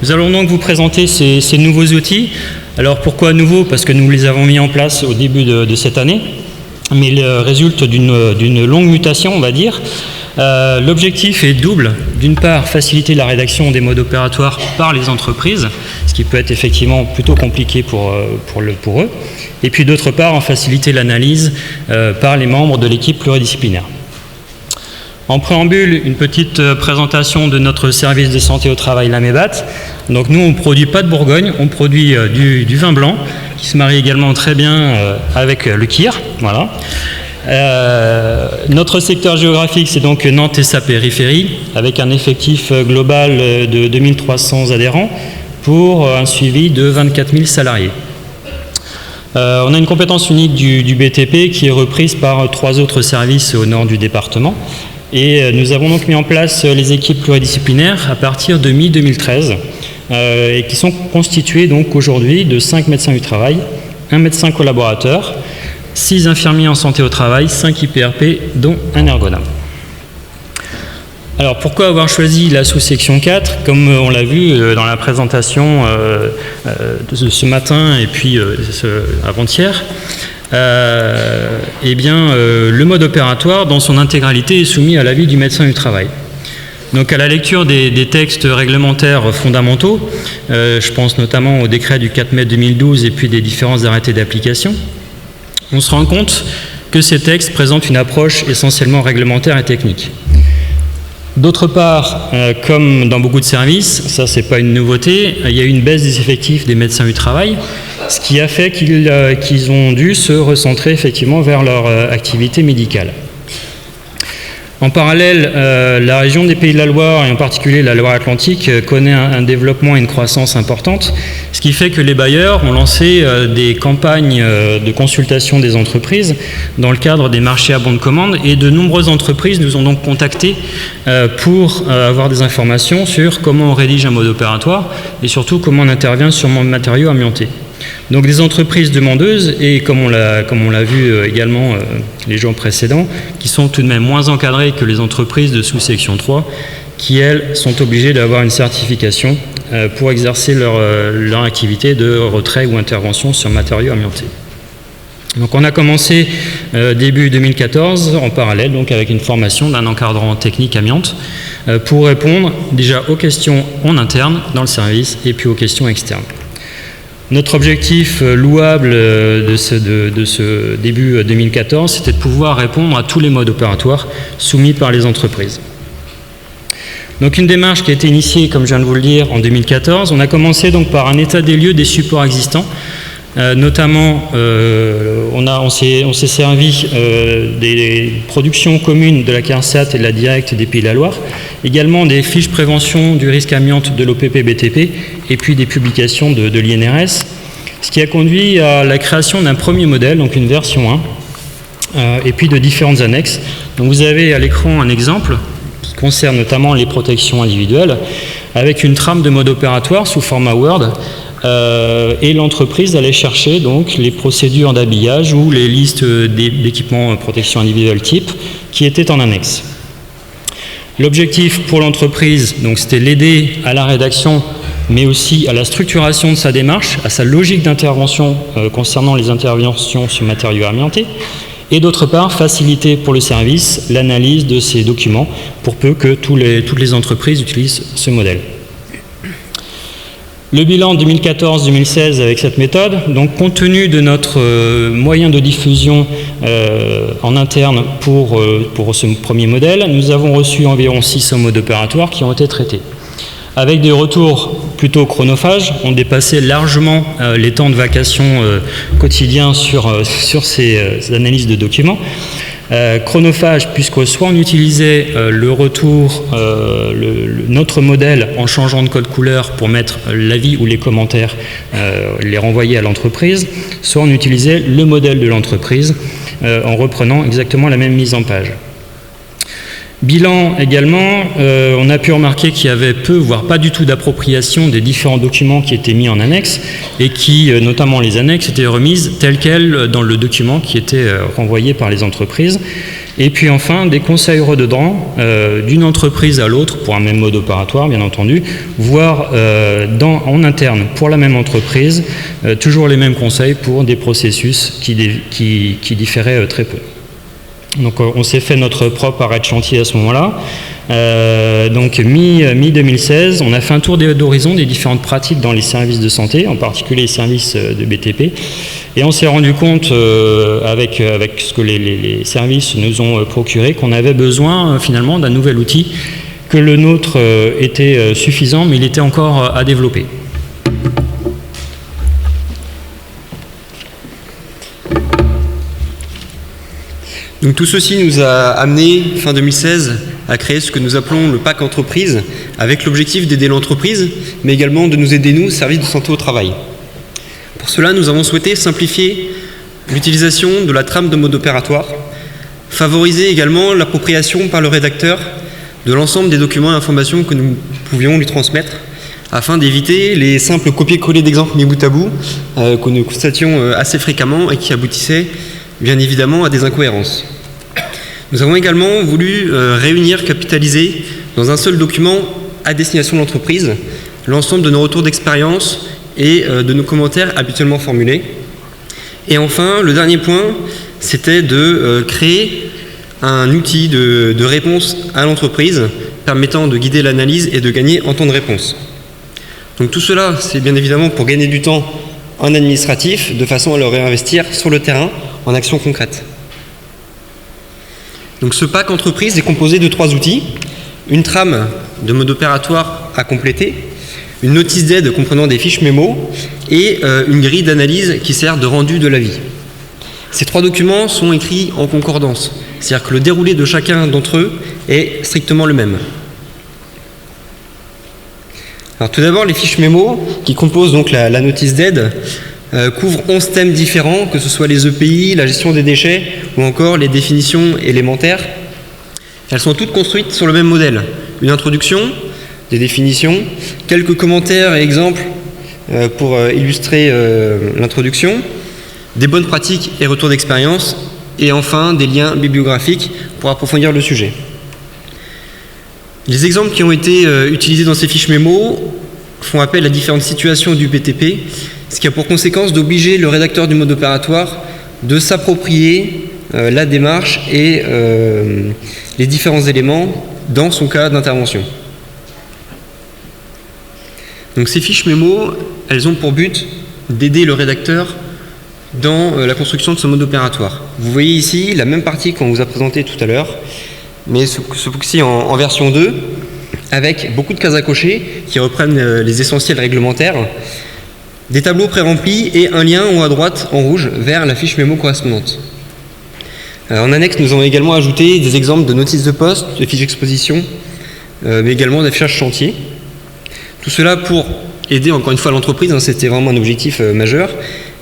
Nous allons donc vous présenter ces nouveaux outils. Alors pourquoi nouveaux? Parce que nous les avons mis en place au début de cette année, mais ils résultent d'une longue mutation, on va dire. L'objectif est double. D'une part, faciliter la rédaction des modes opératoires par les entreprises, ce qui peut être effectivement plutôt compliqué pour eux. Et puis d'autre part, en faciliter l'analyse par les membres de l'équipe pluridisciplinaire. En préambule, une petite présentation de notre service de santé au travail, la MEBAT. Donc nous, on ne produit pas de Bourgogne, on produit du vin blanc, qui se marie également très bien avec le kir. Voilà. Notre secteur géographique, c'est donc Nantes et sa périphérie, avec un effectif global de 2300 adhérents pour un suivi de 24 000 salariés. On a une compétence unique du BTP qui est reprise par 3 autres services au nord du département. Et nous avons donc mis en place les équipes pluridisciplinaires à partir de mi-2013 et qui sont constituées donc aujourd'hui de 5 médecins du travail, 1 médecin collaborateur, 6 infirmiers en santé au travail, 5 IPRP, dont un ergonome. Alors pourquoi avoir choisi la sous-section 4? Comme on l'a vu dans la présentation de ce matin et puis avant-hier, le mode opératoire dans son intégralité est soumis à l'avis du médecin du travail. Donc à la lecture des textes réglementaires fondamentaux, je pense notamment au décret du 4 mai 2012 et puis des différents arrêtés d'application, on se rend compte que ces textes présentent une approche essentiellement réglementaire et technique. D'autre part, comme dans beaucoup de services, ça c'est pas une nouveauté, il y a eu une baisse des effectifs des médecins du travail, ce qui a fait qu'ils ont dû se recentrer effectivement vers leur activité médicale. En parallèle, la région des Pays de la Loire, et en particulier la Loire-Atlantique, connaît un développement et une croissance importante, ce qui fait que les bailleurs ont lancé des campagnes de consultation des entreprises dans le cadre des marchés à bon de commande, et de nombreuses entreprises nous ont donc contactés pour avoir des informations sur comment on rédige un mode opératoire et surtout comment on intervient sur un matériau amianté. Donc des entreprises demandeuses et comme on l'a vu également les jours précédents, qui sont tout de même moins encadrées que les entreprises de sous-section 3, qui elles sont obligées d'avoir une certification pour exercer leur activité de retrait ou intervention sur matériaux amiantés. Donc on a commencé début 2014 en parallèle donc avec une formation d'un encadrant technique amiante pour répondre déjà aux questions en interne dans le service et puis aux questions externes. Notre objectif louable de ce début 2014, c'était de pouvoir répondre à tous les modes opératoires soumis par les entreprises. Donc une démarche qui a été initiée, comme je viens de vous le dire, en 2014. On a commencé donc par un état des lieux des supports existants. Notamment, on s'est servi des productions communes de la CARSAT et de la Directe des Pays de la Loire, également des fiches prévention du risque amiante de l'OPP-BTP et puis des publications de l'INRS, ce qui a conduit à la création d'un premier modèle, donc une version 1, et puis de différentes annexes. Donc vous avez à l'écran un exemple qui concerne notamment les protections individuelles, avec une trame de mode opératoire sous format Word, et l'entreprise allait chercher donc les procédures d'habillage ou les listes d'équipements protection individuelle type qui étaient en annexe. L'objectif pour l'entreprise, donc, c'était l'aider à la rédaction, mais aussi à la structuration de sa démarche, à sa logique d'intervention concernant les interventions sur matériaux amiantés, et d'autre part faciliter pour le service l'analyse de ces documents pour peu que toutes les entreprises utilisent ce modèle. Le bilan 2014-2016 avec cette méthode, donc compte tenu de notre moyen de diffusion en interne pour ce premier modèle, nous avons reçu environ 600 modes opératoires qui ont été traités. Avec des retours plutôt chronophages, on dépassait largement les temps de vacation quotidiens sur ces analyses de documents. Chronophage, puisque soit on utilisait le retour, notre modèle en changeant de code couleur pour mettre l'avis ou les commentaires, les renvoyer à l'entreprise, soit on utilisait le modèle de l'entreprise en reprenant exactement la même mise en page. Bilan également, on a pu remarquer qu'il y avait peu, voire pas du tout d'appropriation des différents documents qui étaient mis en annexe et qui, notamment les annexes, étaient remises telles quelles dans le document qui était renvoyé par les entreprises. Et puis enfin, des conseils redondants d'une entreprise à l'autre pour un même mode opératoire, bien entendu, voire en interne pour la même entreprise, toujours les mêmes conseils pour des processus qui différaient très peu. Donc on s'est fait notre propre arrêt de chantier à ce moment-là. Donc mi-2016, on a fait un tour d'horizon des différentes pratiques dans les services de santé, en particulier les services de BTP. Et on s'est rendu compte, avec ce que les services nous ont procuré, qu'on avait besoin finalement d'un nouvel outil, que le nôtre était suffisant, mais il était encore à développer. Donc tout ceci nous a amené, fin 2016, à créer ce que nous appelons le PAC Entreprise, avec l'objectif d'aider l'entreprise, mais également de nous aider, nous, services de santé au travail. Pour cela, nous avons souhaité simplifier l'utilisation de la trame de mode opératoire, favoriser également l'appropriation par le rédacteur de l'ensemble des documents et informations que nous pouvions lui transmettre, afin d'éviter les simples copier-coller d'exemples mis bout à bout que nous constations assez fréquemment et qui aboutissaient bien évidemment à des incohérences. Nous avons également voulu réunir, capitaliser dans un seul document à destination de l'entreprise l'ensemble de nos retours d'expérience et de nos commentaires habituellement formulés. Et enfin, le dernier point, c'était de créer un outil de réponse à l'entreprise permettant de guider l'analyse et de gagner en temps de réponse. Donc tout cela, c'est bien évidemment pour gagner du temps en administratif, de façon à le réinvestir sur le terrain en actions concrètes. Donc ce PAC entreprise est composé de 3 outils, une trame de mode opératoire à compléter, une notice d'aide comprenant des fiches mémo et une grille d'analyse qui sert de rendu de l'avis. Ces 3 documents sont écrits en concordance, c'est-à-dire que le déroulé de chacun d'entre eux est strictement le même. Alors tout d'abord, les fiches mémo qui composent donc la notice d'aide couvrent 11 thèmes différents, que ce soit les EPI, la gestion des déchets ou encore les définitions élémentaires. Elles sont toutes construites sur le même modèle. Une introduction, des définitions, quelques commentaires et exemples pour illustrer l'introduction, des bonnes pratiques et retours d'expérience, et enfin des liens bibliographiques pour approfondir le sujet. Les exemples qui ont été utilisés dans ces fiches mémo font appel à différentes situations du BTP, ce qui a pour conséquence d'obliger le rédacteur du mode opératoire de s'approprier la démarche et les différents éléments dans son cas d'intervention. Donc ces fiches mémo, elles ont pour but d'aider le rédacteur dans la construction de ce mode opératoire. Vous voyez ici la même partie qu'on vous a présentée tout à l'heure, mais ce coup-ci en version 2, avec beaucoup de cases à cocher qui reprennent les essentiels réglementaires, des tableaux pré-remplis et un lien en haut à droite en rouge vers la fiche mémo correspondante. En annexe, nous avons également ajouté des exemples de notices de poste, de fiches d'exposition, mais également d'affichage chantier. Tout cela pour aider encore une fois l'entreprise, c'était vraiment un objectif majeur,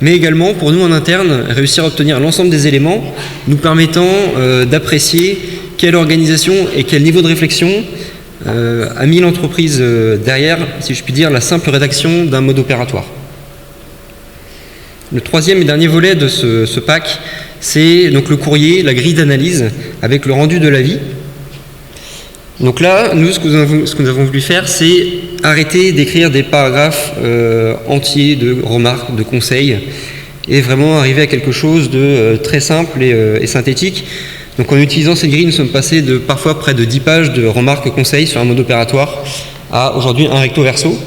mais également pour nous en interne, réussir à obtenir l'ensemble des éléments nous permettant d'apprécier quelle organisation et quel niveau de réflexion a mis l'entreprise derrière, si je puis dire, la simple rédaction d'un mode opératoire. Le troisième et dernier volet de ce PAC, c'est donc le courrier, la grille d'analyse avec le rendu de l'avis. Donc là, nous, ce que nous avons voulu faire, c'est arrêter d'écrire des paragraphes entiers de remarques, de conseils, et vraiment arriver à quelque chose de très simple et synthétique. Donc en utilisant cette grille, nous sommes passés de parfois près de 10 pages de remarques et conseils sur un mode opératoire à aujourd'hui un recto verso.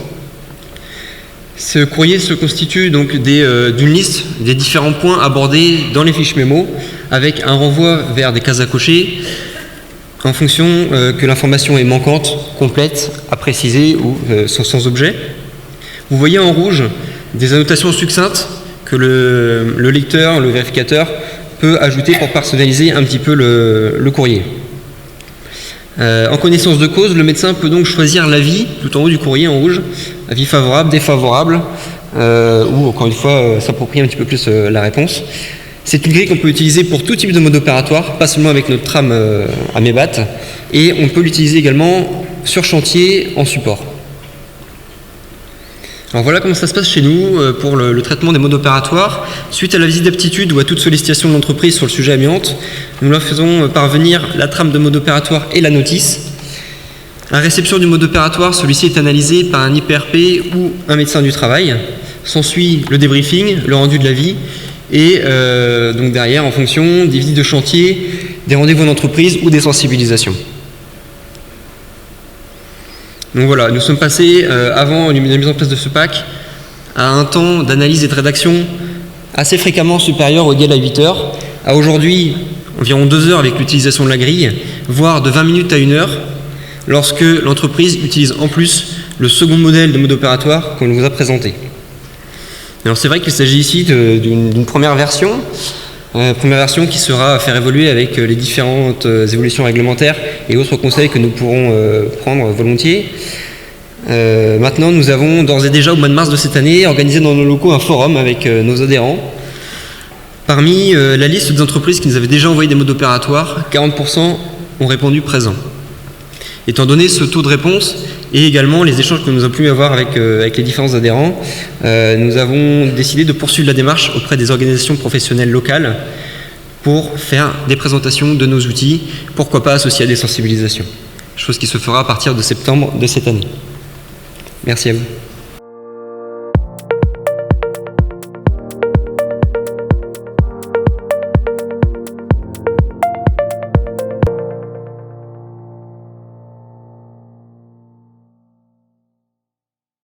Ce courrier se constitue donc d'une liste des différents points abordés dans les fiches mémo, avec un renvoi vers des cases à cocher, en fonction que l'information est manquante, complète, à préciser ou sans objet. Vous voyez en rouge des annotations succinctes que le lecteur, le vérificateur, peut ajouter pour personnaliser un petit peu le courrier. En connaissance de cause, le médecin peut donc choisir l'avis tout en haut du courrier en rouge, avis favorable, défavorable, ou encore une fois s'approprier un petit peu plus la réponse. C'est une grille qu'on peut utiliser pour tout type de mode opératoire, pas seulement avec notre tram à Mébat, et on peut l'utiliser également sur chantier en support. Alors voilà comment ça se passe chez nous pour le traitement des modes opératoires. Suite à la visite d'aptitude ou à toute sollicitation de l'entreprise sur le sujet amiante, nous leur faisons parvenir la trame de mode opératoire et la notice. À réception du mode opératoire, celui-ci est analysé par un IPRP ou un médecin du travail. S'ensuit le débriefing, le rendu de l'avis et donc derrière, en fonction des visites de chantier, des rendez-vous en entreprise ou des sensibilisations. Donc voilà, nous sommes passés, avant la mise en place de ce pack, à un temps d'analyse et de rédaction assez fréquemment supérieur ou égal à 8 heures, à aujourd'hui environ 2 heures avec l'utilisation de la grille, voire de 20 minutes à 1 heure, lorsque l'entreprise utilise en plus le second modèle de mode opératoire qu'on vous a présenté. Alors c'est vrai qu'il s'agit ici d'une première version qui sera à faire évoluer avec les différentes évolutions réglementaires et autres conseils que nous pourrons prendre volontiers. Maintenant, nous avons d'ores et déjà, au mois de mars de cette année, organisé dans nos locaux un forum avec nos adhérents. Parmi la liste des entreprises qui nous avaient déjà envoyé des modes opératoires, 40% ont répondu présent. Étant donné ce taux de réponse et également les échanges que nous avons pu avoir avec les différents adhérents, nous avons décidé de poursuivre la démarche auprès des organisations professionnelles locales pour faire des présentations de nos outils, pourquoi pas associées à des sensibilisations. Chose qui se fera à partir de septembre de cette année. Merci à vous.